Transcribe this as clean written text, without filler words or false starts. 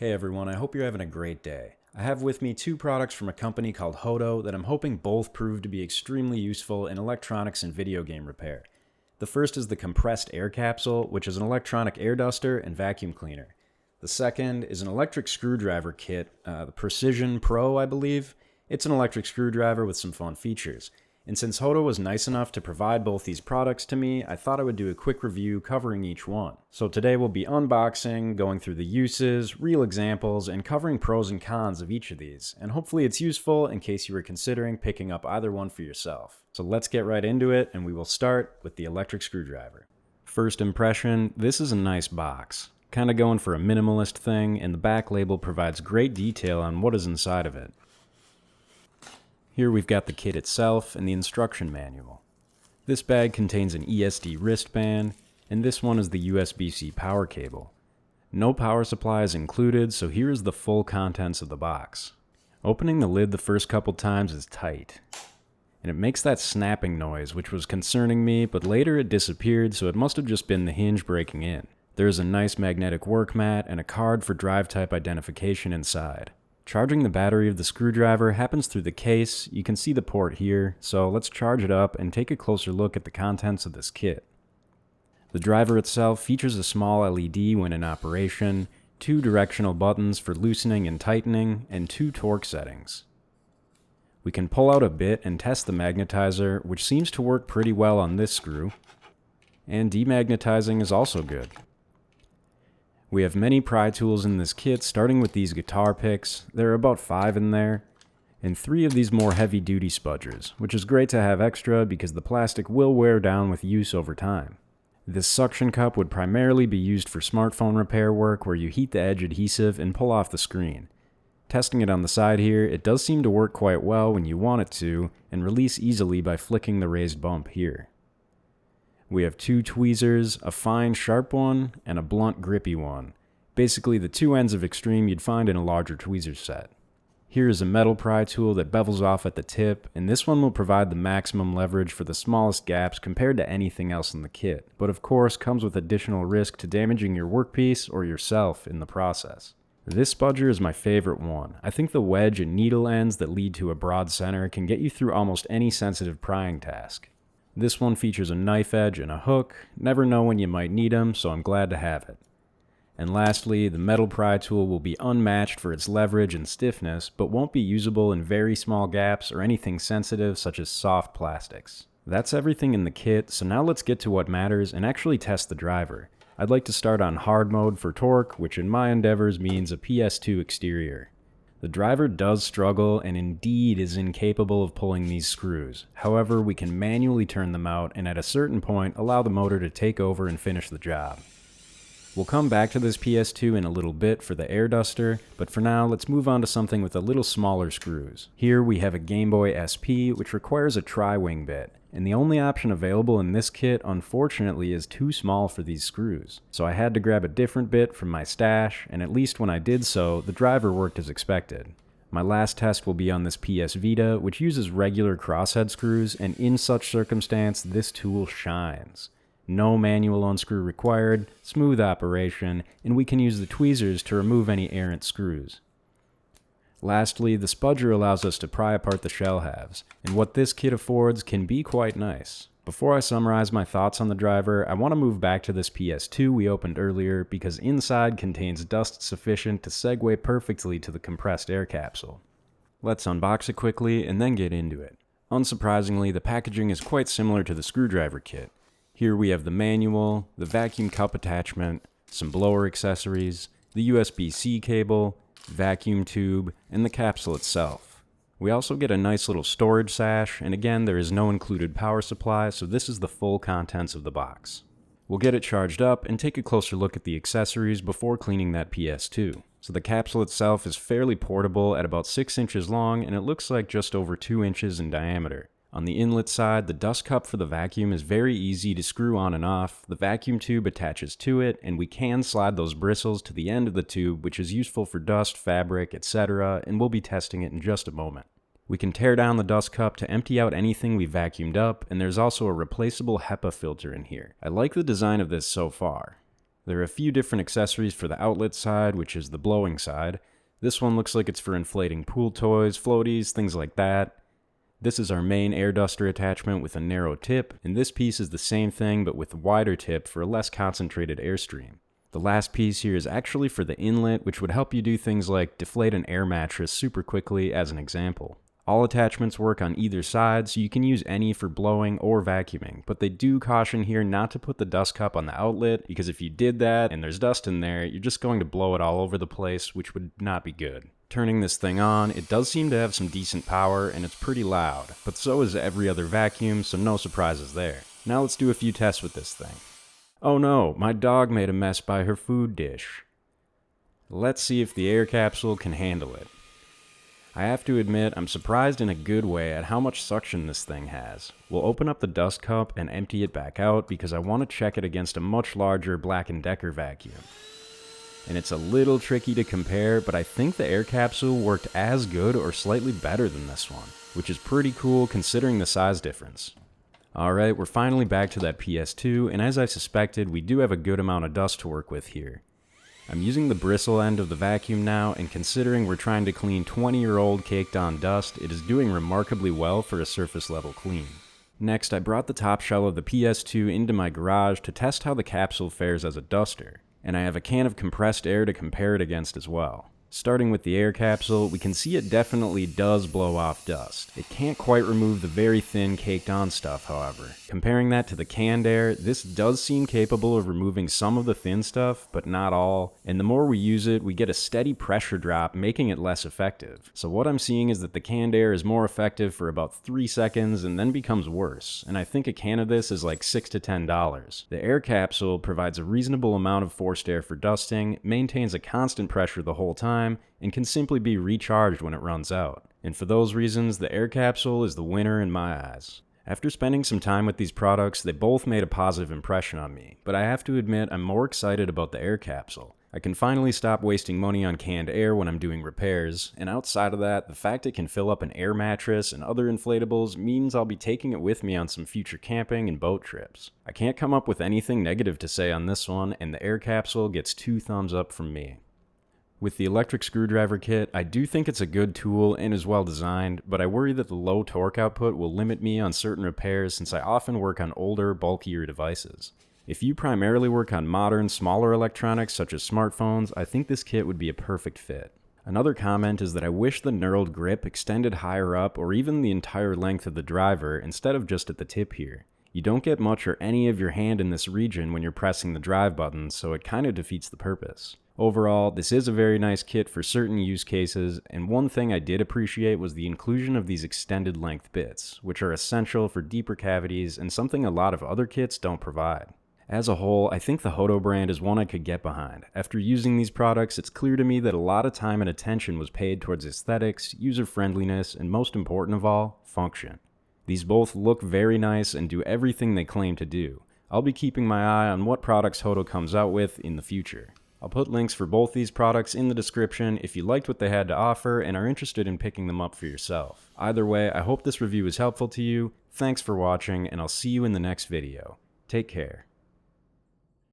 Hey everyone, I hope you're having a great day. I have with me two products from a company called Hoto that I'm hoping both prove to be extremely useful in electronics and video game repair. The first is the Compressed Air Capsule, which is an electronic air duster and vacuum cleaner. The second is an electric screwdriver kit, the Precision Pro, I believe. It's an electric screwdriver with some fun features. And since Hoto was nice enough to provide both these products to me, I thought I would do a quick review covering each one. So today we'll be unboxing, going through the uses, real examples, and covering pros and cons of each of these. And hopefully it's useful in case you were considering picking up either one for yourself. So let's get right into it, and we will start with the electric screwdriver. First impression, this is a nice box. Kinda going for a minimalist thing, and the back label provides great detail on what is inside of it. Here we've got the kit itself and the instruction manual. This bag contains an ESD wristband, and this one is the USB-C power cable. No power supply is included, so here is the full contents of the box. Opening the lid the first couple times is tight, and it makes that snapping noise, which was concerning me, but later it disappeared, so it must have just been the hinge breaking in. There is a nice magnetic work mat and a card for drive type identification inside. Charging the battery of the screwdriver happens through the case. You can see the port here, so let's charge it up and take a closer look at the contents of this kit. The driver itself features a small LED when in operation, 2 directional buttons for loosening and tightening, and 2 torque settings. We can pull out a bit and test the magnetizer, which seems to work pretty well on this screw, and demagnetizing is also good. We have many pry tools in this kit, starting with these guitar picks. There are about 5 in there, and 3 of these more heavy-duty spudgers, which is great to have extra because the plastic will wear down with use over time. This suction cup would primarily be used for smartphone repair work where you heat the edge adhesive and pull off the screen. Testing it on the side here, it does seem to work quite well when you want it to, and release easily by flicking the raised bump here. We have 2 tweezers, a fine sharp one, and a blunt grippy one. Basically the 2 ends of extreme you'd find in a larger tweezer set. Here is a metal pry tool that bevels off at the tip, and this one will provide the maximum leverage for the smallest gaps compared to anything else in the kit, but of course comes with additional risk to damaging your workpiece or yourself in the process. This spudger is my favorite one. I think the wedge and needle ends that lead to a broad center can get you through almost any sensitive prying task. This one features a knife edge and a hook. Never know when you might need them, so I'm glad to have it. And lastly, the metal pry tool will be unmatched for its leverage and stiffness, but won't be usable in very small gaps or anything sensitive such as soft plastics. That's everything in the kit, so now let's get to what matters and actually test the driver. I'd like to start on hard mode for torque, which in my endeavors means a PS2 exterior. The driver does struggle and indeed is incapable of pulling these screws. However, we can manually turn them out and at a certain point allow the motor to take over and finish the job. We'll come back to this PS2 in a little bit for the air duster, but for now let's move on to something with a little smaller screws. Here we have a Game Boy SP, which requires a tri-wing bit, and the only option available in this kit unfortunately is too small for these screws. So I had to grab a different bit from my stash, and at least when I did so, the driver worked as expected. My last test will be on this PS Vita, which uses regular crosshead screws, and in such circumstance, this tool shines. No manual unscrew required, smooth operation, and we can use the tweezers to remove any errant screws. Lastly, the spudger allows us to pry apart the shell halves, and what this kit affords can be quite nice. Before I summarize my thoughts on the driver, I want to move back to this PS2 we opened earlier because inside contains dust sufficient to segue perfectly to the compressed air capsule. Let's unbox it quickly and then get into it. Unsurprisingly, the packaging is quite similar to the screwdriver kit. Here we have the manual, the vacuum cup attachment, some blower accessories, the USB-C cable, vacuum tube, and the capsule itself. We also get a nice little storage sash, and again there is no included power supply, so this is the full contents of the box. We'll get it charged up and take a closer look at the accessories before cleaning that PS2. So the capsule itself is fairly portable at about 6 inches long, and it looks like just over 2 inches in diameter. On the inlet side, the dust cup for the vacuum is very easy to screw on and off. The vacuum tube attaches to it, and we can slide those bristles to the end of the tube, which is useful for dust, fabric, etc., and we'll be testing it in just a moment. We can tear down the dust cup to empty out anything we vacuumed up, and there's also a replaceable HEPA filter in here. I like the design of this so far. There are a few different accessories for the outlet side, which is the blowing side. This one looks like it's for inflating pool toys, floaties, things like that. This is our main air duster attachment with a narrow tip, and this piece is the same thing but with a wider tip for a less concentrated airstream. The last piece here is actually for the inlet, which would help you do things like deflate an air mattress super quickly as an example. All attachments work on either side, so you can use any for blowing or vacuuming, but they do caution here not to put the dust cup on the outlet, because if you did that and there's dust in there, you're just going to blow it all over the place, which would not be good. Turning this thing on, it does seem to have some decent power and it's pretty loud, but so is every other vacuum, so no surprises there. Now let's do a few tests with this thing. Oh no, my dog made a mess by her food dish. Let's see if the air capsule can handle it. I have to admit, I'm surprised in a good way at how much suction this thing has. We'll open up the dust cup and empty it back out because I want to check it against a much larger Black & Decker vacuum. And it's a little tricky to compare, but I think the air capsule worked as good or slightly better than this one, which is pretty cool considering the size difference. Alright, we're finally back to that PS2, and as I suspected, we do have a good amount of dust to work with here. I'm using the bristle end of the vacuum now, and considering we're trying to clean 20-year-old caked on dust, it is doing remarkably well for a surface level clean. Next, I brought the top shell of the PS2 into my garage to test how the capsule fares as a duster. And I have a can of compressed air to compare it against as well. Starting with the air capsule, we can see it definitely does blow off dust. It can't quite remove the very thin caked on stuff, however. Comparing that to the canned air, this does seem capable of removing some of the thin stuff, but not all, and the more we use it, we get a steady pressure drop, making it less effective. So what I'm seeing is that the canned air is more effective for about 3 seconds and then becomes worse, and I think a can of this is like $6 to $10. The air capsule provides a reasonable amount of forced air for dusting, maintains a constant pressure the whole time, and can simply be recharged when it runs out. And for those reasons, the air capsule is the winner in my eyes. After spending some time with these products, they both made a positive impression on me, but I have to admit I'm more excited about the air capsule. I can finally stop wasting money on canned air when I'm doing repairs, and outside of that, the fact it can fill up an air mattress and other inflatables means I'll be taking it with me on some future camping and boat trips. I can't come up with anything negative to say on this one, and the air capsule gets 2 thumbs up from me. With the electric screwdriver kit, I do think it's a good tool and is well designed, but I worry that the low torque output will limit me on certain repairs since I often work on older, bulkier devices. If you primarily work on modern, smaller electronics such as smartphones, I think this kit would be a perfect fit. Another comment is that I wish the knurled grip extended higher up or even the entire length of the driver instead of just at the tip here. You don't get much or any of your hand in this region when you're pressing the drive button, so it kind of defeats the purpose. Overall, this is a very nice kit for certain use cases, and one thing I did appreciate was the inclusion of these extended length bits, which are essential for deeper cavities and something a lot of other kits don't provide. As a whole, I think the Hoto brand is one I could get behind. After using these products, it's clear to me that a lot of time and attention was paid towards aesthetics, user-friendliness, and most important of all, function. These both look very nice and do everything they claim to do. I'll be keeping my eye on what products Hoto comes out with in the future. I'll put links for both these products in the description if you liked what they had to offer and are interested in picking them up for yourself. Either way, I hope this review was helpful to you. Thanks for watching, and I'll see you in the next video. Take care.